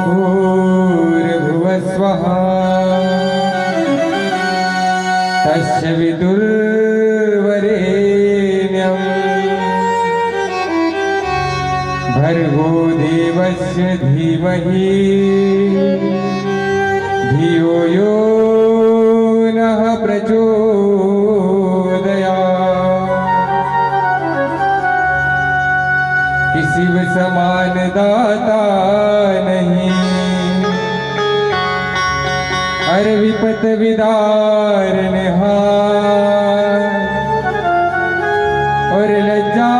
भूर्भुवस्वः तस्य विदुर्वरेण्यं भर्गो देवस्य धीमहि धियो यो नः प्रचोदयात्। किसी व समान दाता नहीं, अरे विपत विदार निहार, और लज्जा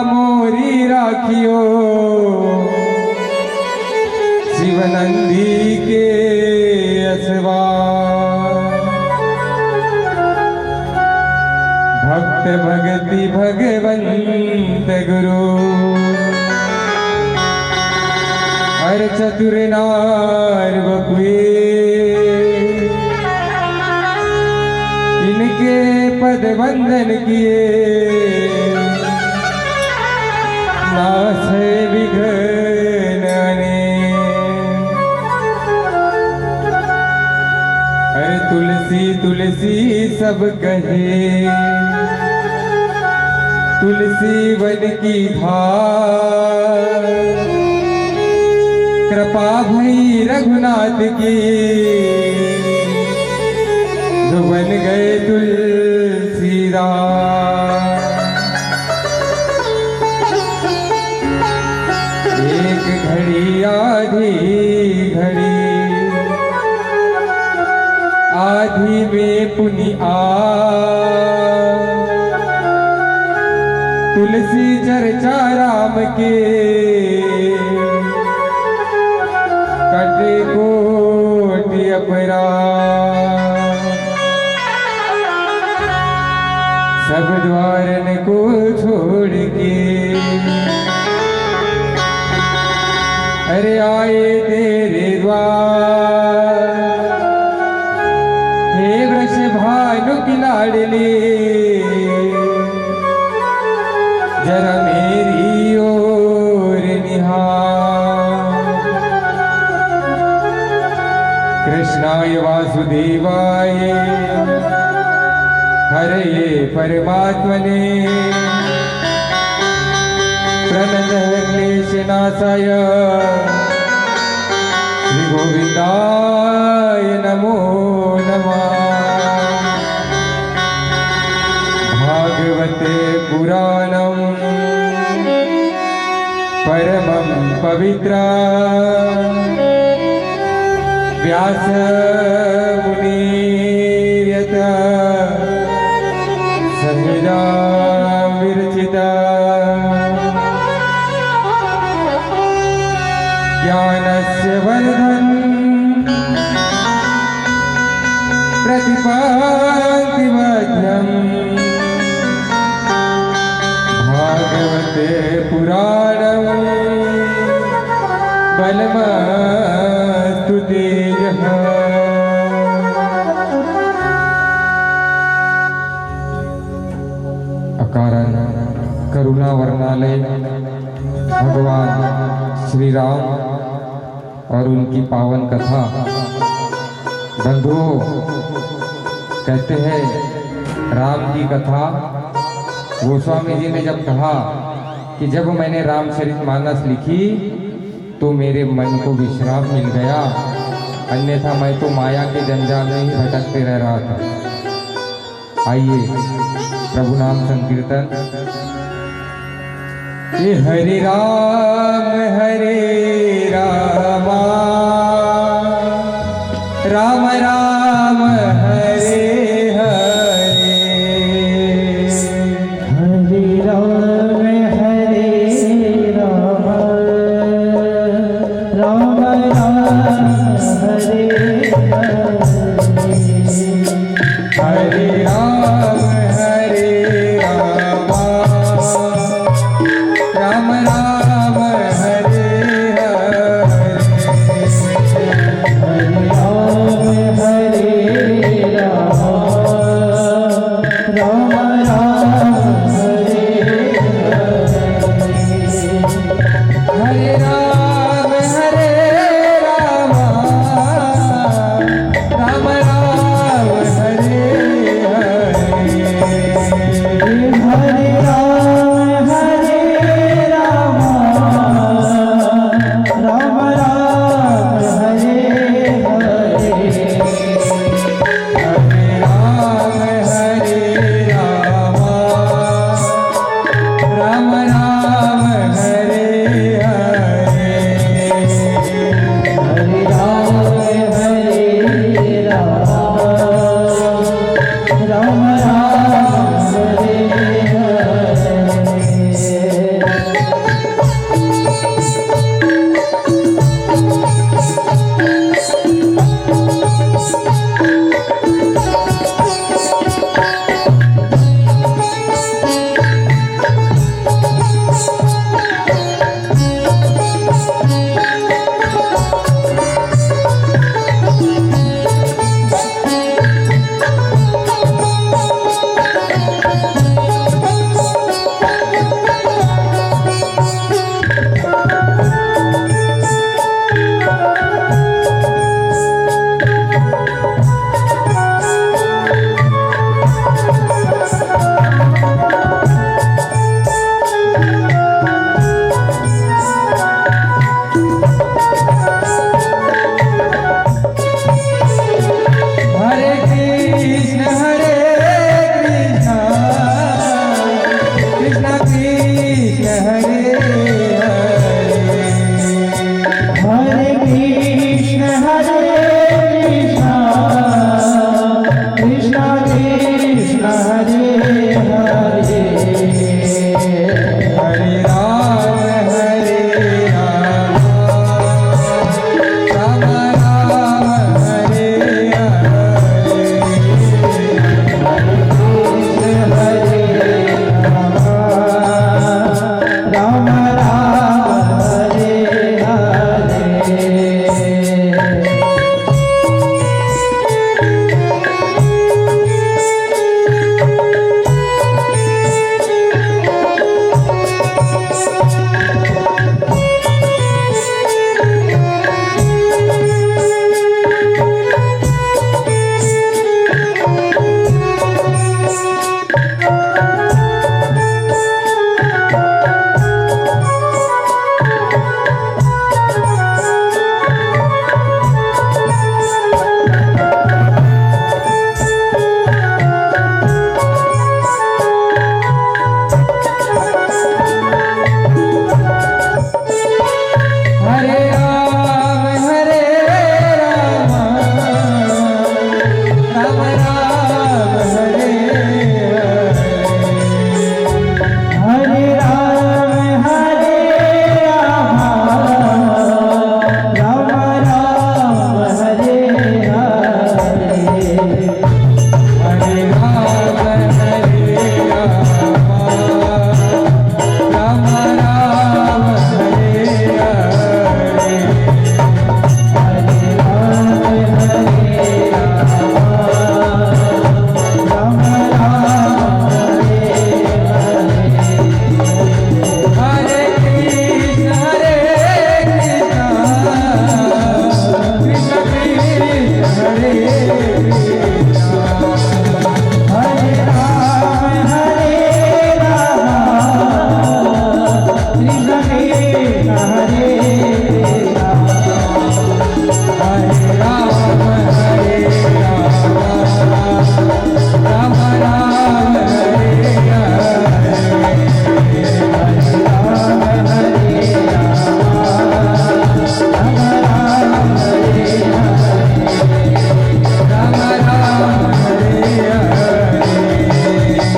मोरी राखियो शिवनंदी के असवार। भक्त भगति भगवंत गुरु, हर चतुर नार बपुए, इनके पद वंदन किए नाश विघ्न अनेक। हर तुलसी तुलसी सब कहे, तुलसी वन की धार। कृपा भई रघुनाथ की, जो बन गए तुलसीदास। एक घड़ी आधी घड़ी, आधी में पुनि आ, तुलसी चर्चा राम के कटे कोटि अपराध। सब द्वारन को छोड़ के, अरे आए तेरे द्वार। हे वृष भानु की लाडली, जरा मेरी ओर निहार। कृष्णाय वासुदेवाय हरये परमात्मने, प्रणतः क्लेशनाशाय श्री गोविंदाय नमो नमः। भागवते पुराणं परमं पवित्रं, व्यास मुनिर्यत संहिता विरचिता। ज्ञानस्य वर्धन प्रतिपादि मध्यम्, भागवते पुराणं बलमस्तु तेजः। अकारण करुणा वर्णालय भगवान श्री राम और उनकी पावन कथा। बंधुओं, कहते हैं राम की कथा गोस्वामी जी ने जब कहा कि जब मैंने रामचरितमानस लिखी तो मेरे मन को विश्राम मिल गया, अन्यथा मैं तो माया के जंजाल में ही भटकते रह रहा था। आइए प्रभु नाम संकीर्तन। ये हरे राम राम राम हरे हरे, हरे राम राम राम हरे हरे। हरे राम राम राम हरे हरे। हरे राम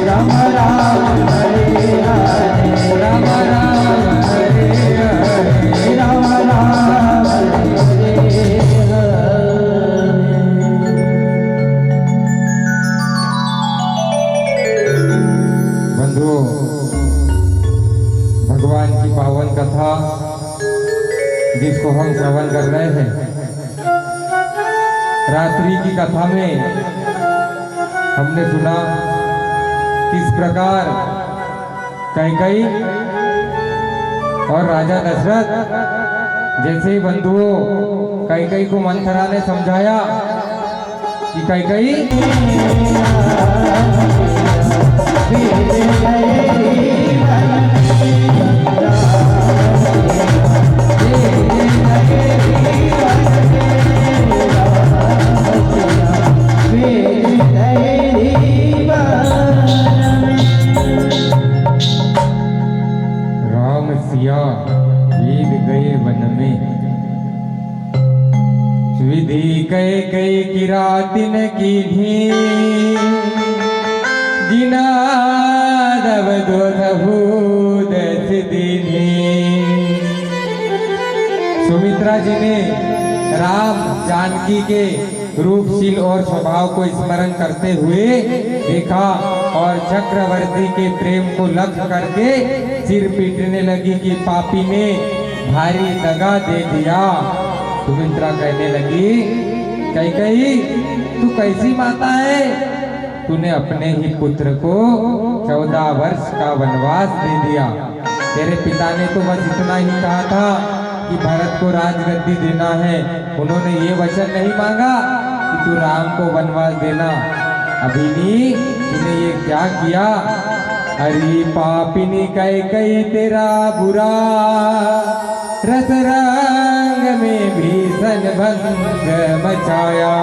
राम राम हरे हरे राम राम हरे हरे भगवान की पावन कथा जिसको हम श्रवण कर रहे हैं, रात्रि की कथा में हमने सुना किस प्रकार कैकेयी और राजा दशरथ जैसे बंधुओं कैकेयी को मंथरा ने समझाया कि कैकेयी राम सिया वेद गए वन में, विधि कैकेयी की रातिन की जिना दब सुमित्रा जी ने राम जानकी के रूपशील और स्वभाव को स्मरण करते हुए देखा और चक्रवर्ती के प्रेम को लक्ष्य करके सिर पीटने लगी कि पापी ने भारी दगा दे दिया। सुमित्रा कहने लगी, कैकेयी तू कैसी माता है, तूने अपने ही पुत्र को 14 वर्ष का वनवास दे दिया। तेरे पिता ने तो बस इतना ही कहा था कि भरत को राजगद्दी देना है, उन्होंने ये वचन नहीं मांगा कि तू राम को वनवास देना। अभिनी तूने ये क्या किया? अरे पापिनी कैकेयी तेरा बुरा रस रंग में भीषण भंग मचाया,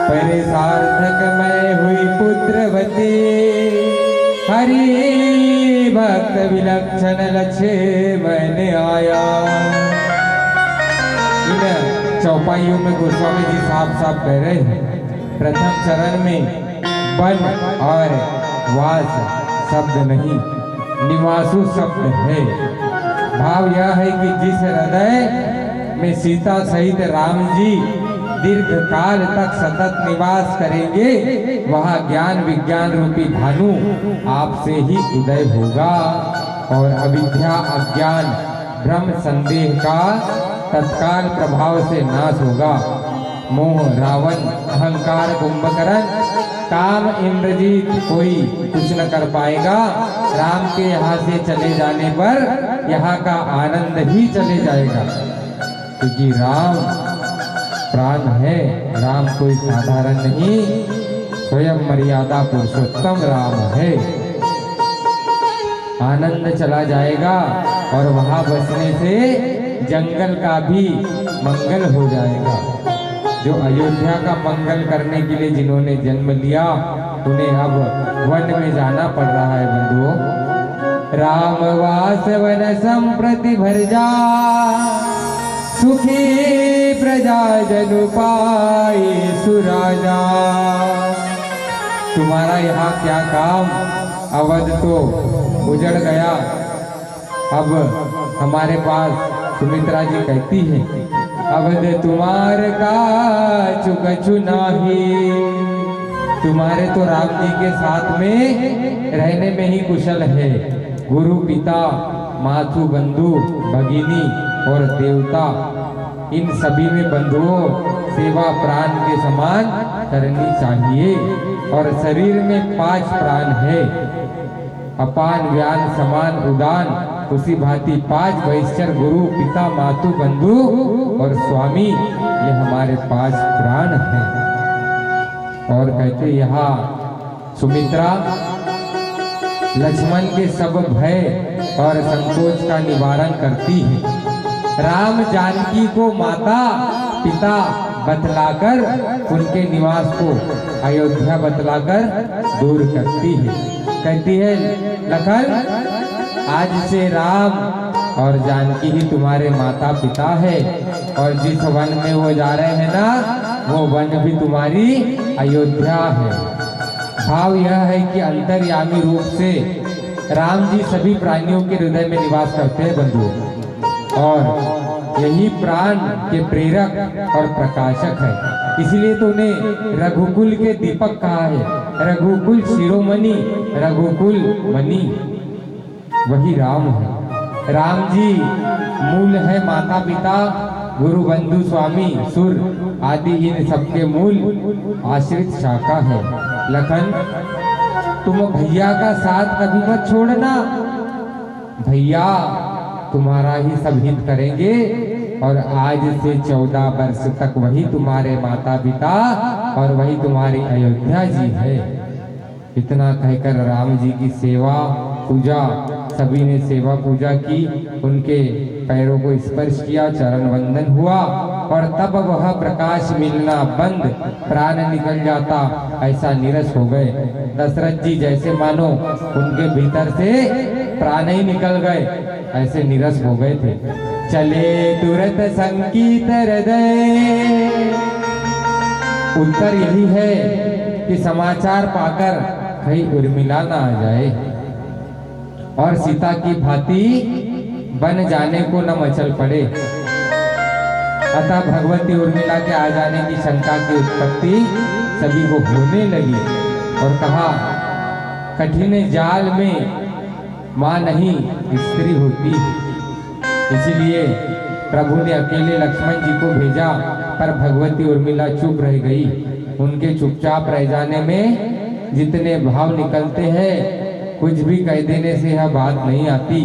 पर सार्थक मैं हुई पुत्रवती, हरि भक्त विलक्षण लक्ष्मण आया। इन चौपाइयों में गोस्वामी जी साफ साफ कह रहे हैं, प्रथम चरण में वन और वास शब्द नहीं, निवासु शब्द है। भाव यह है कि जिस हृदय में सीता सहित राम जी दीर्घ काल तक सतत निवास करेंगे, वहाँ ज्ञान विज्ञान रूपी भानु आपसे ही उदय होगा और अविद्या अज्ञान भ्रम संदेह का तत्काल प्रभाव से नाश होगा। मोह रावण अहंकार कुंभकर्ण काम इंद्रजीत कोई कुछ न कर पाएगा। राम के यहाँ से चले जाने पर यहाँ का आनंद ही चले जाएगा, क्योंकि राम प्राण है। राम कोई साधारण नहीं, स्वयं मर्यादा पुरुषोत्तम राम है। आनंद चला जाएगा और वहां बसने से जंगल का भी मंगल हो जाएगा। जो अयोध्या का मंगल करने के लिए जिन्होंने जन्म लिया, उन्हें अब वन में जाना पड़ रहा है बंधुओं। राम वास वन संप्रति भरजा, सुखी प्रजा जनु पाए सुराजा। तुम्हारा यहाँ क्या काम, अवध तो उजड़ गया। अब हमारे पास सुमित्रा जी कहती है, अवध तुम्हार का चुकछु नाही। तुम्हारे तो राम जी के साथ में रहने में ही कुशल है। गुरु पिता मातु बंधु भगिनी और देवता, इन सभी में बंधुओं सेवा प्राण के समान करनी चाहिए। और शरीर में 5 प्राण है, अपान व्यान समान उदान, उसी भांति 5 वैश्चर गुरु पिता मातु बंधु और स्वामी, ये हमारे 5 प्राण हैं। और कहते यहाँ सुमित्रा लक्ष्मण के सब भय और संकोच का निवारण करती है। राम जानकी को माता पिता बतलाकर उनके निवास को अयोध्या बतलाकर दूर करती है। कहती है, लखन आज से राम और जानकी ही तुम्हारे माता पिता है, और जिस वन में वो जा रहे हैं ना, वो वन भी तुम्हारी अयोध्या है। भाव यह है कि अंतर्यामी रूप से राम जी सभी प्राणियों के हृदय में निवास करते हैं बंधुओं, और यही प्राण के प्रेरक और प्रकाशक है। इसलिए तो उन्हें रघुकुल के दीपक कहा है। रघुकुल शिरोमणि, रघुकुल मणि वही राम है। राम जी मूल है माता पिता गुरु बंधु स्वामी सुर आदि, इन सबके मूल आश्रित शाखा है। लखन तुम भैया का साथ कभी मत छोड़ना, भैया तुम्हारा ही सब हित करेंगे, और आज से 14 वर्ष तक वही तुम्हारे माता पिता और वही तुम्हारी अयोध्या जी है। इतना कहकर राम जी की सेवा पूजा, सभी ने सेवा पूजा की, उनके पैरों को स्पर्श किया, चरण वंदन हुआ, और तब वह प्रकाश मिलना बंद, प्राण निकल जाता, ऐसा नीरस हो गए। दशरथ जी जैसे मानो उनके भीतर से प्राण ही निकल गए, ऐसे नीरस हो गए थे। चले तुरंत संकीत हृदय। उत्तर यही है कि समाचार पाकर कहीं उर्मिला ना आ जाए और सीता की भांति बन जाने को न मचल पड़े। अतः भगवती उर्मिला के आ जाने की शंका की उत्पत्ति सभी को होने लगी और कहा, कठिन जाल में मां नहीं स्त्री होती। इसीलिए प्रभु ने अकेले लक्ष्मण जी को भेजा, पर भगवती उर्मिला चुप रह गई। उनके चुपचाप रह जाने में जितने भाव निकलते हैं, कुछ भी कह देने से यह बात नहीं आती।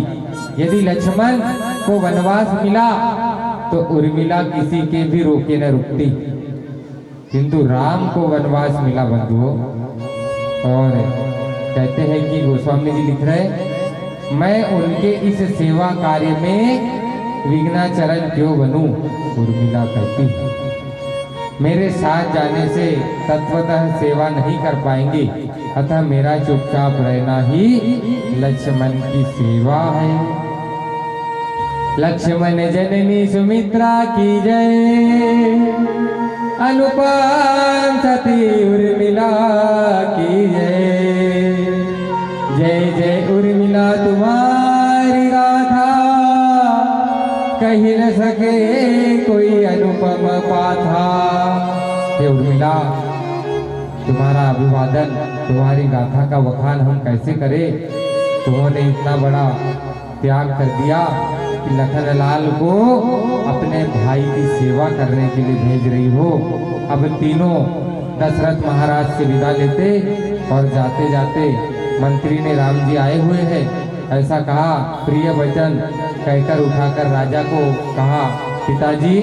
यदि लक्ष्मण को वनवास मिला तो उर्मिला किसी के भी रोके न रुकती, किंतु राम को वनवास मिला बंधुओं। और कहते हैं कि गोस्वामी जी लिख रहे, मैं उनके इस सेवा कार्य में विघ्नाचरण क्यों बनूं। उर्मिला कहती, मेरे साथ जाने से तत्वतः सेवा नहीं कर पाएंगे, अतः मेरा चुपचाप रहना ही लक्ष्मण की सेवा है। लक्ष्मण जननी सुमित्रा की जय, अनुपम सती उर्मिला की जय। जय जय उर्मिला उर्मिला तुम्हारी गाथा कही न सके कोई अनुपम पाथा। हे उर्मिला, तुम्हारा अभिवादन, तुम्हारी गाथा का वखान हम कैसे करें। तुमने इतना बड़ा त्याग कर दिया कि लखनलाल को अपने भाई की सेवा करने के लिए भेज रही हो। अब तीनों दशरथ महाराज से विदा लेते और जाते जाते मंत्री ने राम जी आए हुए हैं ऐसा कहा, प्रिय वचन कहकर उठाकर राजा को कहा, पिताजी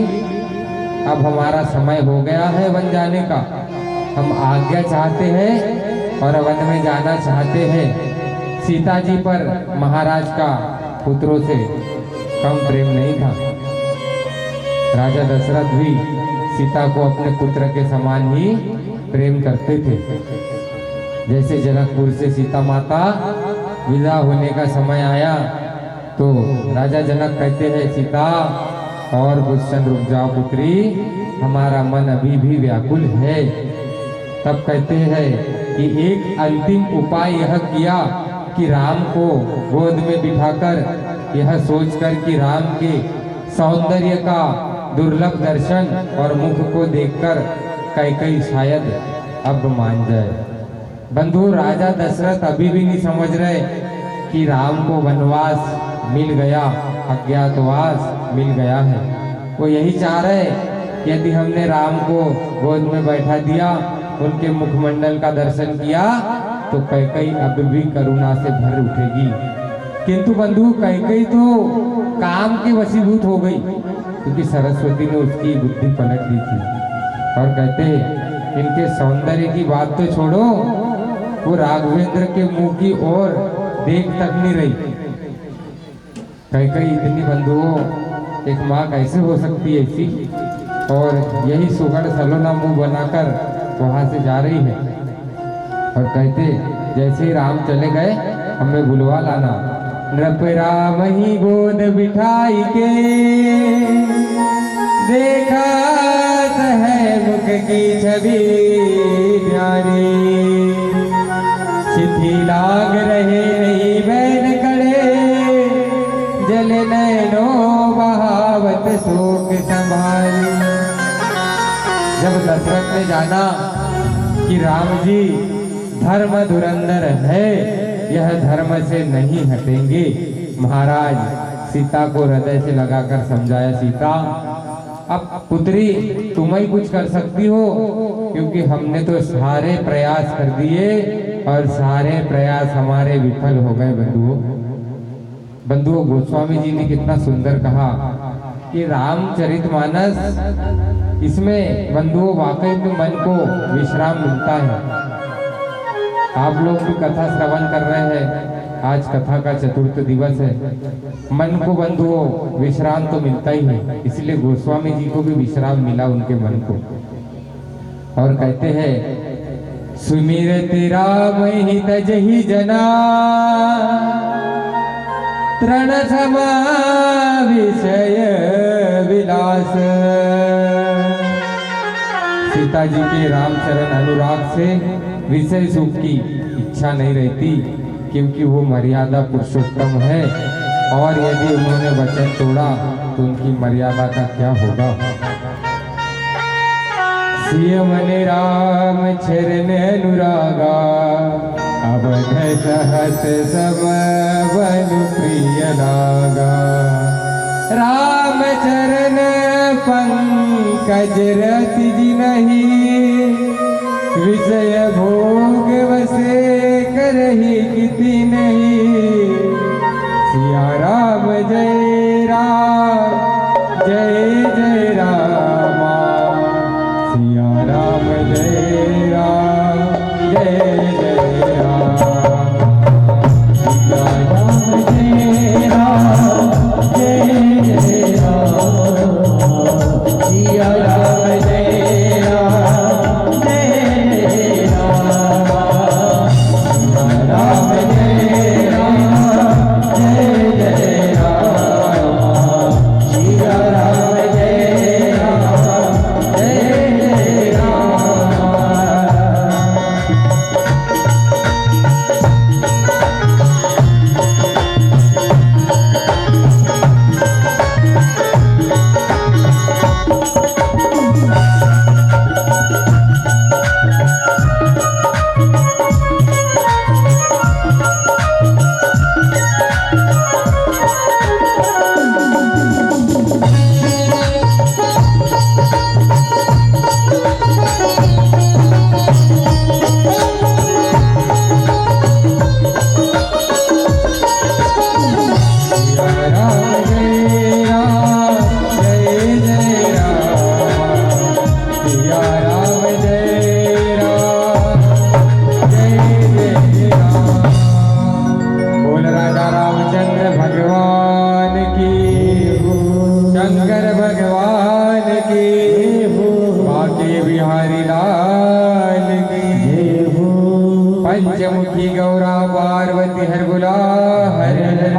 अब हमारा समय हो गया है वन जाने का, हम आज्ञा चाहते हैं और वन में जाना चाहते हैं। सीता जी पर महाराज का पुत्रों से कम प्रेम नहीं था। राजा दशरथ भी सीता को अपने पुत्र के समान ही प्रेम करते थे। जैसे जनकपुर से सीता माता विदा होने का समय आया तो राजा जनक कहते हैं, सीता और कुछ क्षण रुक जाओ पुत्री, हमारा मन अभी भी व्याकुल है। तब कहते हैं कि एक अंतिम उपाय यह किया कि राम को गोद में बिठाकर यह सोचकर कि राम के सौंदर्य का दुर्लभ दर्शन और मुख को देखकर कैकेयी शायद अब मान जाए। बंधु, राजा दशरथ अभी भी नहीं समझ रहे कि राम को वनवास मिल गया, अज्ञातवास मिल गया है। वो यही चाह रहे कि यदि हमने राम को गोद में बैठा दिया, उनके मुखमंडल का दर्शन किया तो कैकेयी अब भी करुणा से भर उठेगी। किंतु बंधु, कैकेयी तो काम के वशीभूत हो गई क्योंकि सरस्वती ने उसकी बुद्धि पलट दी थी। और कहते इनके सौंदर्य की बात तो छोड़ो, वो राघवेंद्र के मुंह की ओर देख तक नहीं रही। कैकेयी इतनी बंधुओं, एक माँ कैसे हो सकती है ऐसी, और यही सुगढ़ सलोना मुंह बनाकर वहां से जा रही है। और कहते जैसे ही राम चले गए, हमें बुलवा लाना। नृप राम ही गोद बिठाई के देखा है मुख की छवि प्यारी, चिट्ठी लाग रहे नहीं बैन कड़े, जल नैनो बहावत शोक संभाली। जब दशरथ ने जाना कि राम जी धर्म धुरंधर है, यह धर्म से नहीं हटेंगे, महाराज सीता को हृदय से लगाकर समझाया, सीता अब पुत्री तुम ही कुछ कर सकती हो, क्योंकि हमने तो सारे प्रयास कर दिए और सारे प्रयास हमारे विफल हो गए। बंधुओं, गोस्वामी जी ने कितना सुंदर कहा कि रामचरितमानस, इसमें बंधुओं वाकई में मन को विश्राम मिलता है। आप लोग भी कथा श्रवण कर रहे हैं, आज कथा का चतुर्थ दिवस है। मन को बंधुओं विश्राम तो मिलता ही है, इसलिए गोस्वामी जी को भी विश्राम मिला उनके मन को। और कहते हैं, सुमिरत राम ही तजहि जना, तृण समा विषय विलास। सीता जी के रामचरण अनुराग से विषय सुख की इच्छा नहीं रहती, क्योंकि वो मर्यादा पुरुषोत्तम है, और यदि उन्होंने वचन तोड़ा तो उनकी मर्यादा का क्या होगा। सिय मन राम चरण अनुरागा, अवध सहत सम बनु प्रिय लागा। राम चरण पंकज रति जिनहि, विषय भोग वसे करहि किति नहीं। सिया राम जय राम, जय जय रामा, सिया राम जय राम, जय जय राम। सिया राम जय राम, जय जय राम, सिया राम जय राम, जय राम, राम जय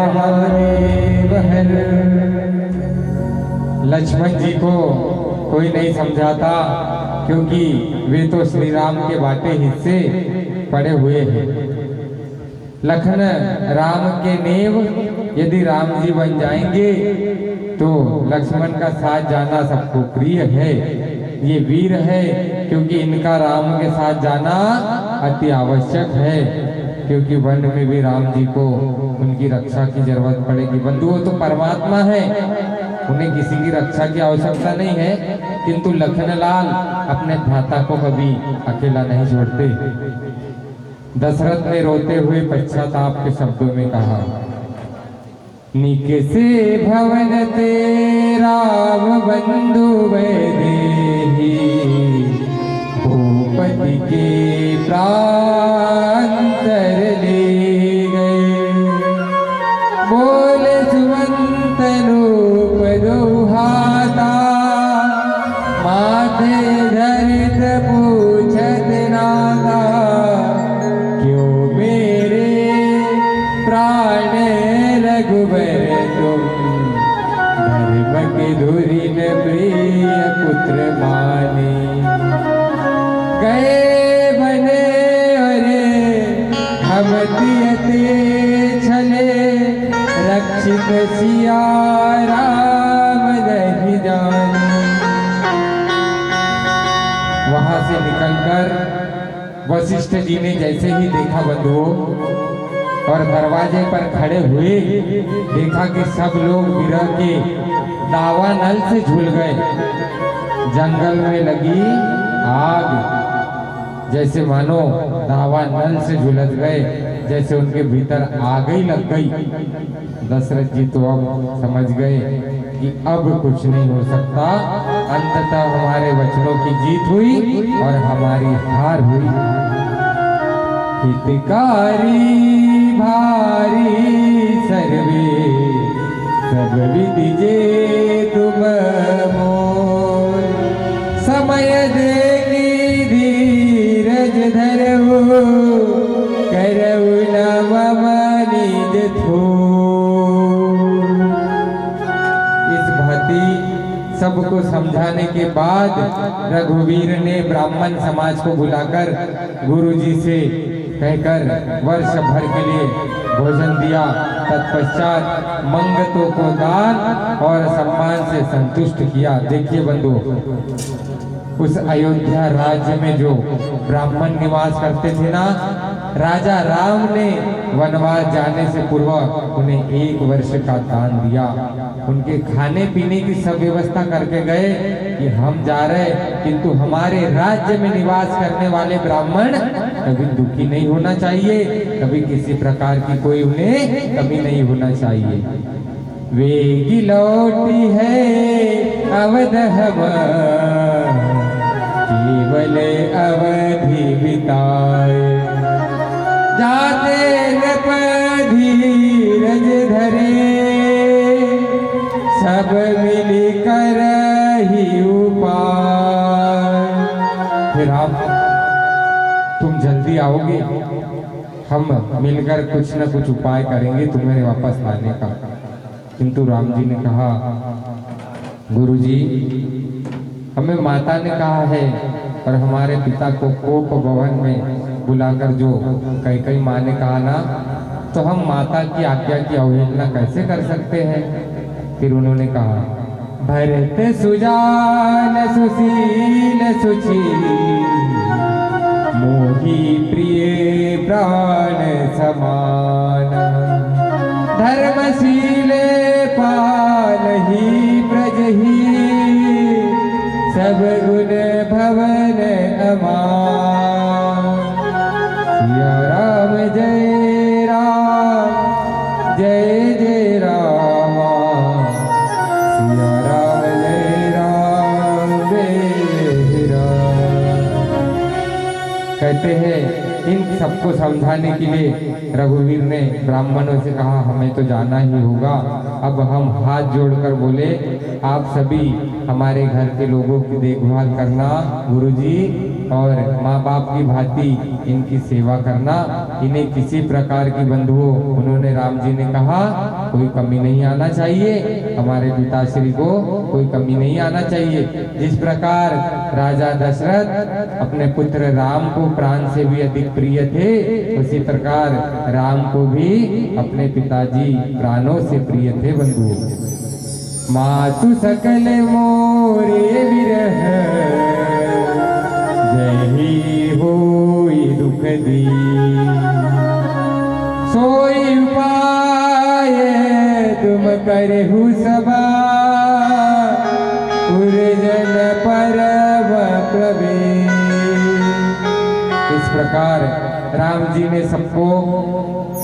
महादेव हर। लक्ष्मण जी को कोई नहीं समझाता, क्योंकि वे तो श्री राम के बाटे हिस्से पड़े हुए हैं। लखन राम के नेव यदि राम जी बन जाएंगे तो लक्ष्मण का साथ जाना सबको प्रिय है। ये वीर है, क्योंकि इनका राम के साथ जाना अति आवश्यक है, क्योंकि वन में भी राम जी को उनकी रक्षा की जरूरत पड़ेगी। बंधुओं तो परमात्मा है, उन्हें किसी की रक्षा की आवश्यकता नहीं है, किंतु लखनलाल अपने भ्राता को कभी अकेला नहीं छोड़ते। दशरथ ने रोते हुए पश्चाताप के शब्दों में कहा, निकसे भवन तेरा बंधु वैदेही, भूपति के प्राण तर ले गए। बोले सुमंत रूप दुहाता, माथे धरित पूछत नागा, क्यों मेरे प्राण रघुबर तुम धर्म के धुरीन प्रिय पुत्र माने। गए बने अरे हम तियते छले, रक्षित सिया राम नहीं जाने। वहां से निकलकर वशिष्ठ जी ने जैसे ही देखा बंधुओं और दरवाजे पर खड़े हुए, देखा कि सब लोग विरह के दावा नल से झूल गए। जंगल में लगी आग, जैसे मानो दावा नल से झुलस गए, जैसे उनके भीतर आग ही लग गई। दशरथ जी तो अब समझ गए कि अब कुछ नहीं हो सकता। अंततः हमारे वचनों की जीत हुई और हमारी हार हुई। हितकारी भारी सर्वे, सब विदिजे तुम मोर। समय देगी धीरज धरऊ, करऊ न मम निज थोर। इस भांति सबको समझाने के बाद रघुवीर ने ब्राह्मण समाज को बुलाकर गुरुजी से कहकर वर्ष भर के लिए भोजन दिया। तत्पश्चात मंगतों को दान और सम्मान से संतुष्ट किया। देखिए बंधु, उस अयोध्या राज्य में जो ब्राह्मण निवास करते थे ना, राजा राम ने वनवास जाने से पूर्व उन्हें 1 वर्ष का दान दिया। उनके खाने पीने की सब व्यवस्था करके गए कि हम जा रहे, किंतु हमारे राज्य में निवास करने वाले ब्राह्मण कभी दुखी नहीं होना चाहिए, कभी किसी प्रकार की कोई उन्हें कमी नहीं होना चाहिए। वेगी लौटी है अवध हम, केवल अवधि बिताए। जाते धीरज धरे, सब मिलकर ही उपाय। फिर आप तुम जल्दी आओगे, हम मिलकर कुछ न कुछ उपाय करेंगे तुम्हें वापस लाने का। किंतु राम जी ने कहा, गुरुजी, हमें माता ने कहा है और हमारे पिता को कोप भवन में बुलाकर जो कई माँ ने कहा ना, तो हम माता की आज्ञा की अवहेलना कैसे कर सकते हैं। फिर उन्होंने कहा, भरत सुजान सुशील सुची, मोही प्रिय प्राण समान। धर्मशीले पालही प्रजही, सब गुण भवन अमान। सिया राम जय राम, जय जय राम। सिया राम जय राम, जय जय राम। कहते हैं इन सबको समझाने के लिए रघुवीर ने ब्राह्मणों से कहा, हमें तो जाना ही होगा। अब हम हाथ जोड़कर बोले, आप सभी हमारे घर के लोगों की देखभाल करना गुरुजी, और माँ बाप की भांति इनकी सेवा करना। इन्हें किसी प्रकार की बंधुओं, उन्होंने राम जी ने कहा कोई कमी नहीं आना चाहिए, हमारे पिताश्री को कोई कमी नहीं आना चाहिए। जिस प्रकार राजा दशरथ अपने पुत्र राम को प्राण से भी अधिक प्रिय थे, उसी प्रकार राम को भी अपने पिताजी प्राणों से प्रिय थे बंधुओं। मातु सकल मोरे विरह जही होई दुख दी, सोई उपाय तुम करहु सबा, पुरजन परम प्रवेश। इस प्रकार राम जी ने सबको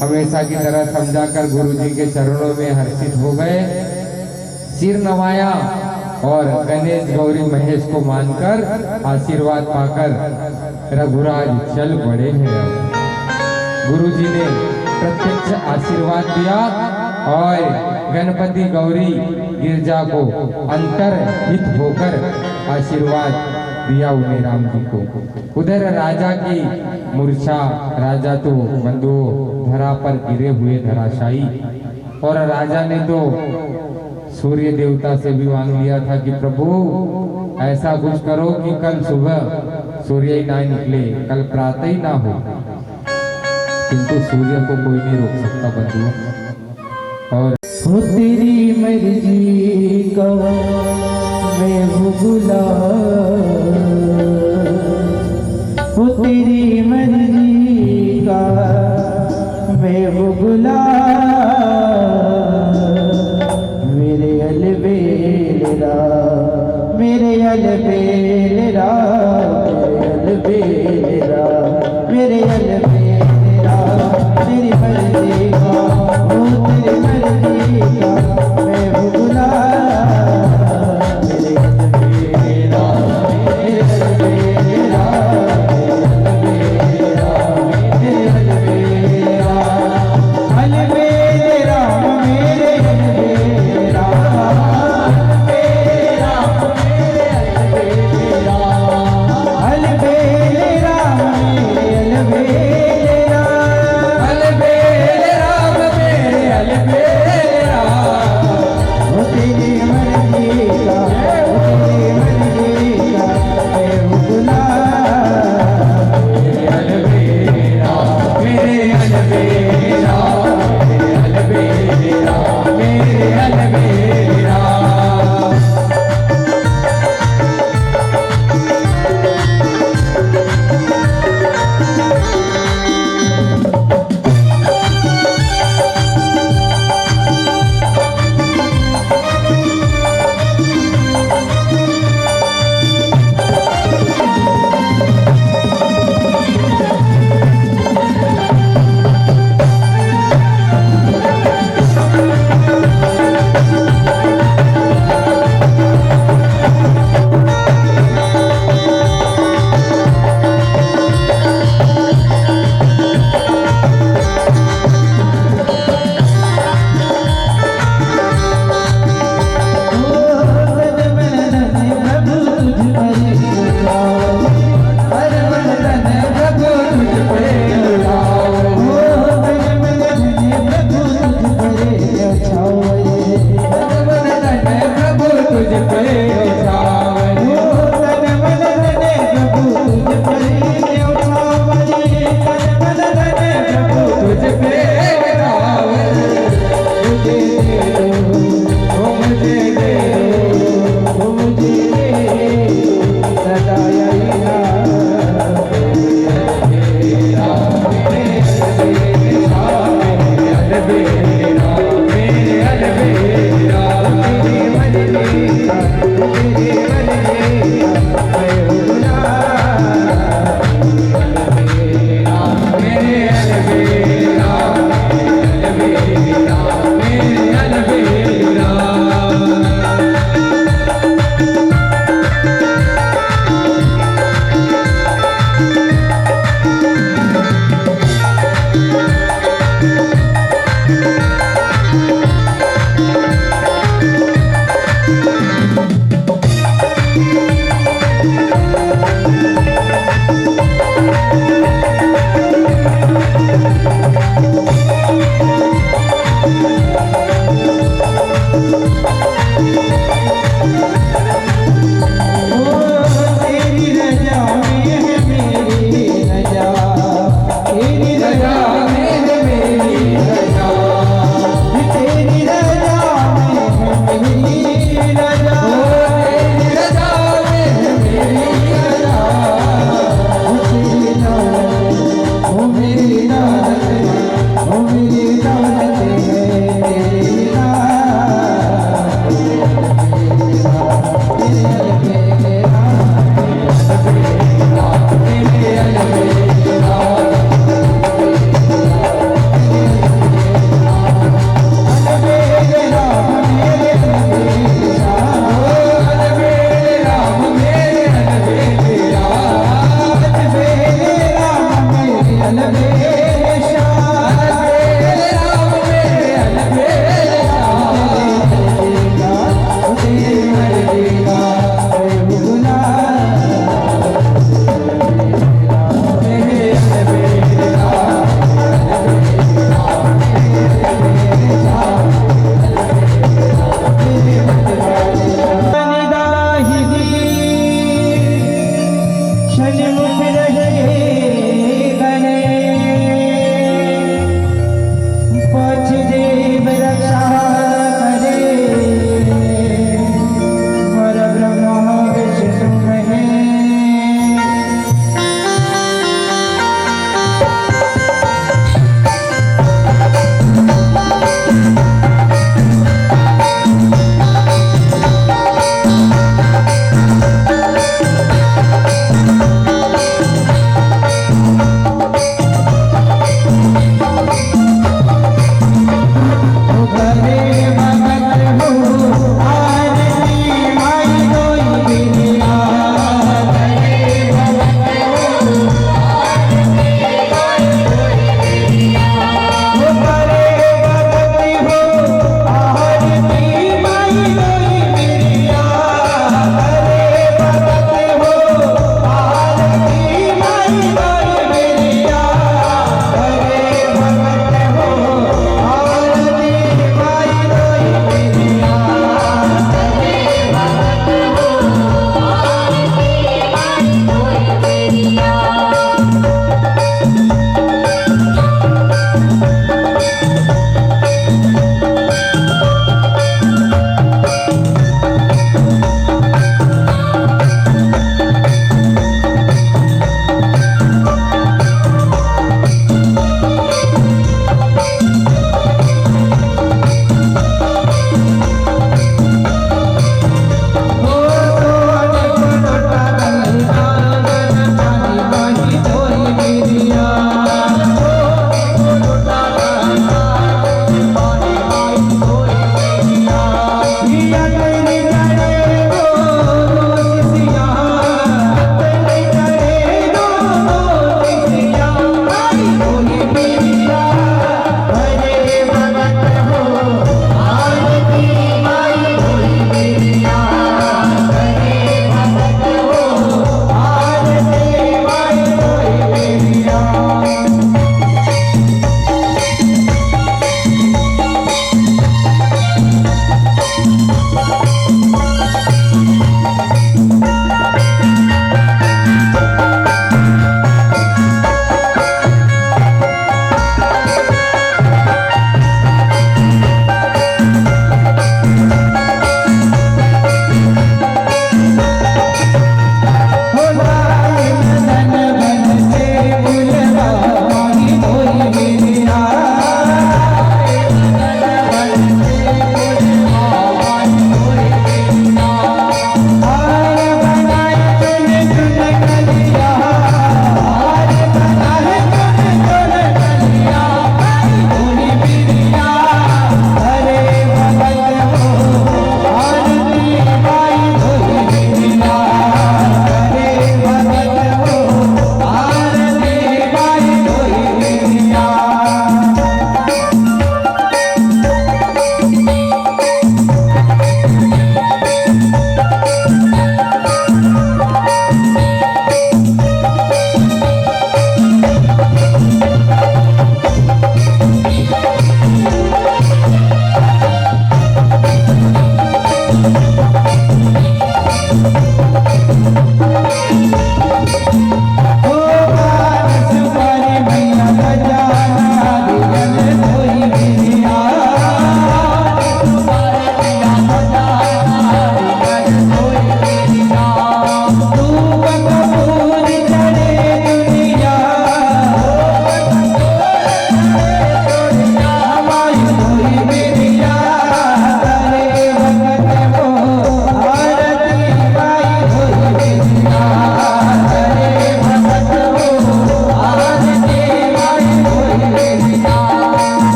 हमेशा की तरह समझाकर गुरु जी के चरणों में हर्षित हो गए, सिर नवाया और गणेश गौरी महेश को मानकर आशीर्वाद पाकर रघुराज चल पड़े हैं। गुरु जी ने प्रत्यक्ष आशीर्वाद दिया और गणपति गौरी गिरजा को अंतर्हित होकर आशीर्वाद दिया उन्हें राम जी को। उधर राजा की मूर्छा, राजा तो बंधुओं धरा पर गिरे हुए धराशायी, और राजा ने तो सूर्य देवता से भी मांग लिया था कि प्रभु ऐसा कुछ करो कि कल सुबह सूर्य ही ना निकले, कल प्रातः ही ना हो। किंतु सूर्य को कोई नहीं रोक सकता बंधुओं। और हो तेरी मर्जी का मैं हूँ गुलाम, हो तेरी मर्जी का मैं हूँ गुलाम, मेरे अलबेला, मेरे अलबेला, मेरे अलबेला, मेरे अलबेला, तेरी मर्जी का, हो तेरी मर्जी का मैं हूँ गुलाम, मेरे अलबेला, मेरे अलबेला, मेरे अलबेला, अलबेला, मेरे अलबेला, तुझ पे